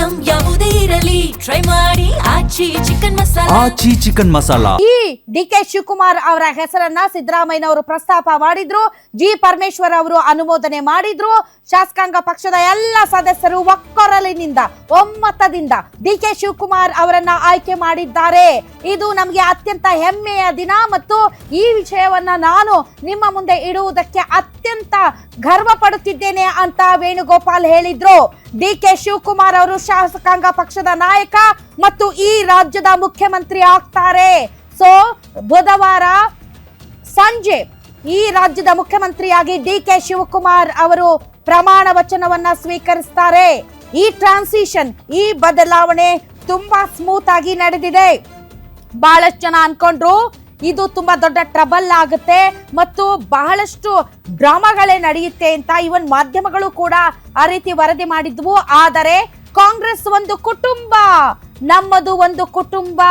Item ಯಾವುದೇ ಇರಲಿ try ಮಾಡಿ ಆಚಿ ಚಿಕನ್ ಮಸಾಲಾ. ಈ ಡಿ.ಕೆ. ಶಿವಕುಮಾರ್ ಅವರ ಹೆಸರನ್ನ ಸಿದ್ದರಾಮಯ್ಯನವರು ಪ್ರಸ್ತಾಪ ಮಾಡಿದ್ರು, ಜಿ ಪರಮೇಶ್ವರ್ ಅವರು ಅನುಮೋದನೆ ಮಾಡಿದ್ರು. ಶಾಸಕಾಂಗ ಪಕ್ಷದ ಎಲ್ಲ ಸದಸ್ಯರು ಒಕ್ಕೊರಲಿನಿಂದ ಒಮ್ಮತದಿಂದ ಡಿ.ಕೆ. ಶಿವಕುಮಾರ್ ಅವರನ್ನ ಆಯ್ಕೆ ಮಾಡಿದ್ದಾರೆ. ಇದು ನಮಗೆ ಅತ್ಯಂತ ಹೆಮ್ಮೆಯ ದಿನ ಮತ್ತು ಈ ವಿಷಯವನ್ನ ನಾನು ನಿಮ್ಮ ಮುಂದೆ ಇಡುವುದಕ್ಕೆ ಅತ್ಯಂತ ಗರ್ವ ಪಡುತ್ತಿದ್ದೇನೆ ಅಂತ ವೇಣುಗೋಪಾಲ್ ಹೇಳಿದ್ರು. ಡಿ.ಕೆ. ಶಿವಕುಮಾರ್ ಅವರು ಶಾಸಕಾಂಗ ಪಕ್ಷದ ನಾಯಕ ಮತ್ತು ಈ ರಾಜ್ಯದ ಮುಖ್ಯಮಂತ್ರಿ ಆಗ್ತಾರೆ. ಸೊ ಬುಧವಾರ ಸಂಜೆ ಈ ರಾಜ್ಯದ ಮುಖ್ಯಮಂತ್ರಿಯಾಗಿ ಡಿ.ಕೆ. ಶಿವಕುಮಾರ್ ಅವರು ಪ್ರಮಾಣ ವಚನವನ್ನ ಸ್ವೀಕರಿಸ್ತಾರೆ. ಈ ಟ್ರಾನ್ಸಿಷನ್, ಈ ಬದಲಾವಣೆ ತುಂಬಾ ಸ್ಮೂತ್ ಆಗಿ ನಡೆದಿದೆ. ಬಹಳಷ್ಟು ಜನ ಅನ್ಕೊಂಡ್ರು ಇದು ತುಂಬಾ ದೊಡ್ಡ ಟ್ರಬಲ್ ಆಗುತ್ತೆ ಮತ್ತು ಬಹಳಷ್ಟು ಡ್ರಾಮಾಗಳೇ ನಡೆಯುತ್ತೆ ಅಂತ. ಇವನ್ ಮಾಧ್ಯಮಗಳು ಕೂಡ ಆ ರೀತಿ ವರದಿ ಮಾಡಿದ್ವು. ಆದರೆ ಕಾಂಗ್ರೆಸ್ ಒಂದು ಕುಟುಂಬ, ನಮ್ಮದು ಒಂದು ಕುಟುಂಬ.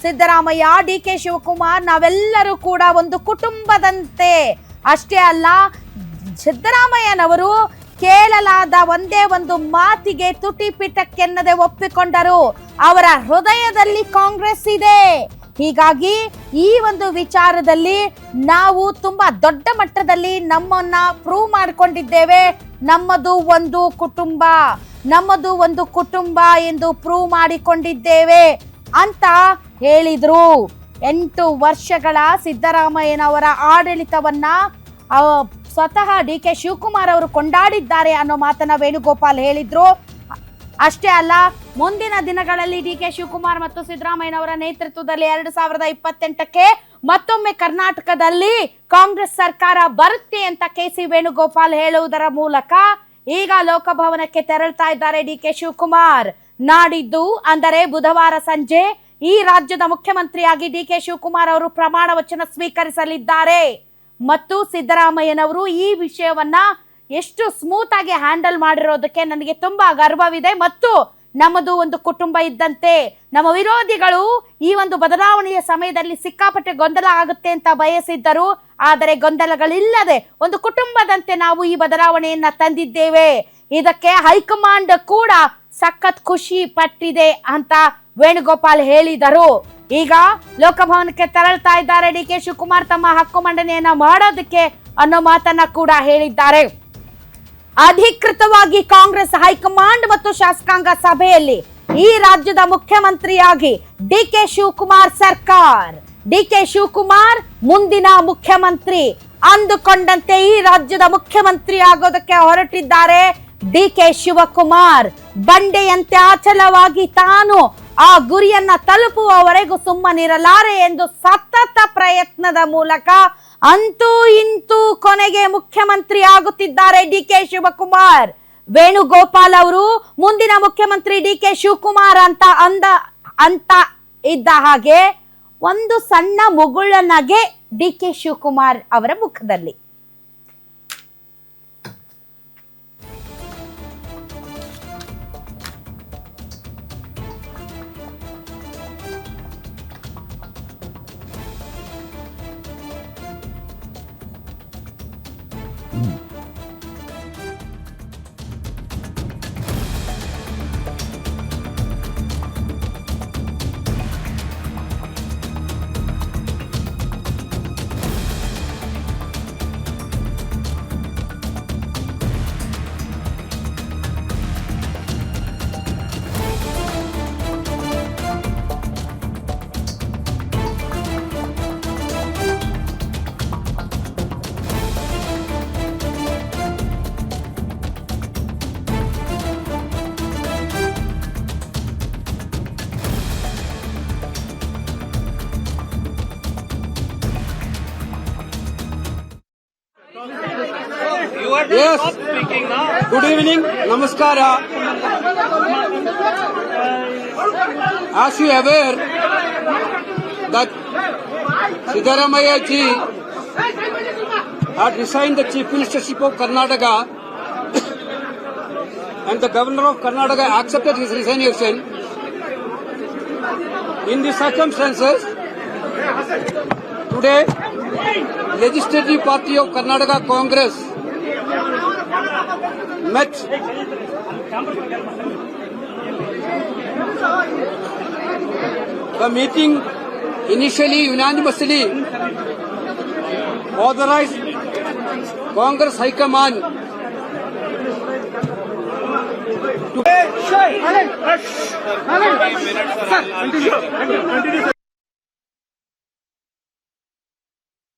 ಸಿದ್ದರಾಮಯ್ಯ, ಡಿ.ಕೆ. ಶಿವಕುಮಾರ್ ನಾವೆಲ್ಲರೂ ಕೂಡ ಒಂದು ಕುಟುಂಬದಂತೆ. ಅಷ್ಟೇ ಅಲ್ಲ, ಸಿದ್ದರಾಮಯ್ಯನವರು ಕೇಳಲಾದ ಒಂದೇ ಒಂದು ಮಾತಿಗೆ ತುಟಿ ಪಿಟಕ್ಕೆನ್ನದೆ ಒಪ್ಪಿಕೊಂಡರು. ಅವರ ಹೃದಯದಲ್ಲಿ ಕಾಂಗ್ರೆಸ್ ಇದೆ. ಹೀಗಾಗಿ ಈ ಒಂದು ವಿಚಾರದಲ್ಲಿ ನಾವು ತುಂಬಾ ದೊಡ್ಡ ಮಟ್ಟದಲ್ಲಿ ನಮ್ಮನ್ನ ಪ್ರೂವ್ ಮಾಡಿಕೊಂಡಿದ್ದೇವೆ. ನಮ್ಮದು ಒಂದು ಕುಟುಂಬ, ನಮ್ಮದು ಒಂದು ಕುಟುಂಬ ಎಂದು ಪ್ರೂವ್ ಮಾಡಿಕೊಂಡಿದ್ದೇವೆ ಅಂತ ಹೇಳಿದ್ರು. 8 ವರ್ಷಗಳ ಸಿದ್ದರಾಮಯ್ಯನವರ ಆಡಳಿತವನ್ನ ಸ್ವತಃ ಡಿ.ಕೆ. ಶಿವಕುಮಾರ್ ಅವರು ಕೊಂಡಾಡಿದ್ದಾರೆ ಅನ್ನೋ ಮಾತನ್ನ ವೇಣುಗೋಪಾಲ್ ಹೇಳಿದ್ರು. ಅಷ್ಟೇ ಅಲ್ಲ, ಮುಂದಿನ ದಿನಗಳಲ್ಲಿ ಡಿ.ಕೆ. ಶಿವಕುಮಾರ್ ಮತ್ತು ಸಿದ್ದರಾಮಯ್ಯನವರ ನೇತೃತ್ವದಲ್ಲಿ 2028ಕ್ಕೆ ಮತ್ತೊಮ್ಮೆ ಕರ್ನಾಟಕದಲ್ಲಿ ಕಾಂಗ್ರೆಸ್ ಸರ್ಕಾರ ಬರುತ್ತೆ ಅಂತ ಕೆ.ಸಿ. ವೇಣುಗೋಪಾಲ್ ಹೇಳುವುದರ ಮೂಲಕ ಈಗ ಲೋಕಭವನಕ್ಕೆ ತೆರಳ್ತಾ ಇದ್ದಾರೆ ಡಿ.ಕೆ. ಶಿವಕುಮಾರ್. ನಾಡಿದ್ದು ಅಂದರೆ ಬುಧವಾರ ಸಂಜೆ ಈ ರಾಜ್ಯದ ಮುಖ್ಯಮಂತ್ರಿಯಾಗಿ ಡಿ.ಕೆ. ಶಿವಕುಮಾರ್ ಅವರು ಪ್ರಮಾಣ ವಚನ ಸ್ವೀಕರಿಸಲಿದ್ದಾರೆ ಮತ್ತು ಸಿದ್ದರಾಮಯ್ಯನವರು ಈ ವಿಷಯವನ್ನ ಎಷ್ಟು ಸ್ಮೂತ್ ಆಗಿ ಹ್ಯಾಂಡಲ್ ಮಾಡಿರೋದಕ್ಕೆ ನನಗೆ ತುಂಬಾ ಗರ್ವವಿದೆ. ಮತ್ತು ನಮ್ಮದು ಒಂದು ಕುಟುಂಬ ಇದ್ದಂತೆ. ನಮ್ಮ ವಿರೋಧಿಗಳು ಈ ಒಂದು ಬದಲಾವಣೆಯ ಸಮಯದಲ್ಲಿ ಸಿಕ್ಕಾಪಟ್ಟೆ ಗೊಂದಲ ಆಗುತ್ತೆ ಅಂತ ಬಯಸಿದ್ದರು. ಆದರೆ ಗೊಂದಲಗಳಿಲ್ಲದೆ ಒಂದು ಕುಟುಂಬದಂತೆ ನಾವು ಈ ಬದಲಾವಣೆಯನ್ನ ತಂದಿದ್ದೇವೆ. ಇದಕ್ಕೆ ಹೈಕಮಾಂಡ್ ಕೂಡ ಸಖತ್ ಖುಷಿ ಪಟ್ಟಿದೆ ಅಂತ ವೇಣುಗೋಪಾಲ್ ಹೇಳಿದರು. ಈಗ ಲೋಕಭವನಕ್ಕೆ ತೆರಳ್ತಾ ಇದ್ದಾರೆ ಡಿ.ಕೆ. ಶಿವಕುಮಾರ್ ತಮ್ಮ ಹಕ್ಕು ಮಂಡನೆಯನ್ನ ಮಾಡೋದಕ್ಕೆ ಅನ್ನೋ ಮಾತನ್ನ ಕೂಡ ಹೇಳಿದ್ದಾರೆ. ಅಧಿಕೃತವಾಗಿ ಕಾಂಗ್ರೆಸ್ ಹೈಕಮಾಂಡ್ ಮತ್ತು ಶಾಸಕಾಂಗ ಸಭೆಯಲ್ಲಿ ಈ ರಾಜ್ಯದ ಮುಖ್ಯಮಂತ್ರಿಯಾಗಿ ಡಿ.ಕೆ. ಶಿವಕುಮಾರ್ ಸರ್ಕಾರ್, ಡಿ.ಕೆ. ಶಿವಕುಮಾರ್ ಮುಂದಿನ ಮುಖ್ಯಮಂತ್ರಿ ಅಂದುಕೊಂಡಂತೆ ಈ ರಾಜ್ಯದ ಮುಖ್ಯಮಂತ್ರಿ ಆಗೋದಕ್ಕೆ ಹೊರಟಿದ್ದಾರೆ ಡಿ.ಕೆ. ಶಿವಕುಮಾರ್. ಬಂಡೆಯಂತೆ ಅಚಲವಾಗಿ ತಾನು ಆ ಗುರಿಯನ್ನ ತಲುಪುವವರೆಗೂ ಸುಮ್ಮನಿರಲಾರೆ ಎಂದು ಸತತ ಪ್ರಯತ್ನದ ಮೂಲಕ ಅಂತೂ ಇಂತೂ ಕೊನೆಗೆ ಮುಖ್ಯಮಂತ್ರಿ ಆಗುತ್ತಿದ್ದಾರೆ ಡಿ.ಕೆ. ಶಿವಕುಮಾರ್. ವೇಣುಗೋಪಾಲ್ ಅವರು ಮುಂದಿನ ಮುಖ್ಯಮಂತ್ರಿ ಡಿ.ಕೆ. ಶಿವಕುಮಾರ್ ಅಂತ ಇದ್ದ ಹಾಗೆ ಒಂದು ಸಣ್ಣ ಮುಗುಳನಗೆ ಡಿ.ಕೆ. ಶಿವಕುಮಾರ್ ಅವರ ಮುಖದಲ್ಲಿ. Yes. Good evening. Namaskara. As you are aware that Siddaramaiah ji had resigned the Chief Ministership of Karnataka and the Governor of Karnataka accepted his resignation. In these circumstances, today, Legislative Party of Karnataka Congress met The meeting initially unanimously authorized Congress High Command to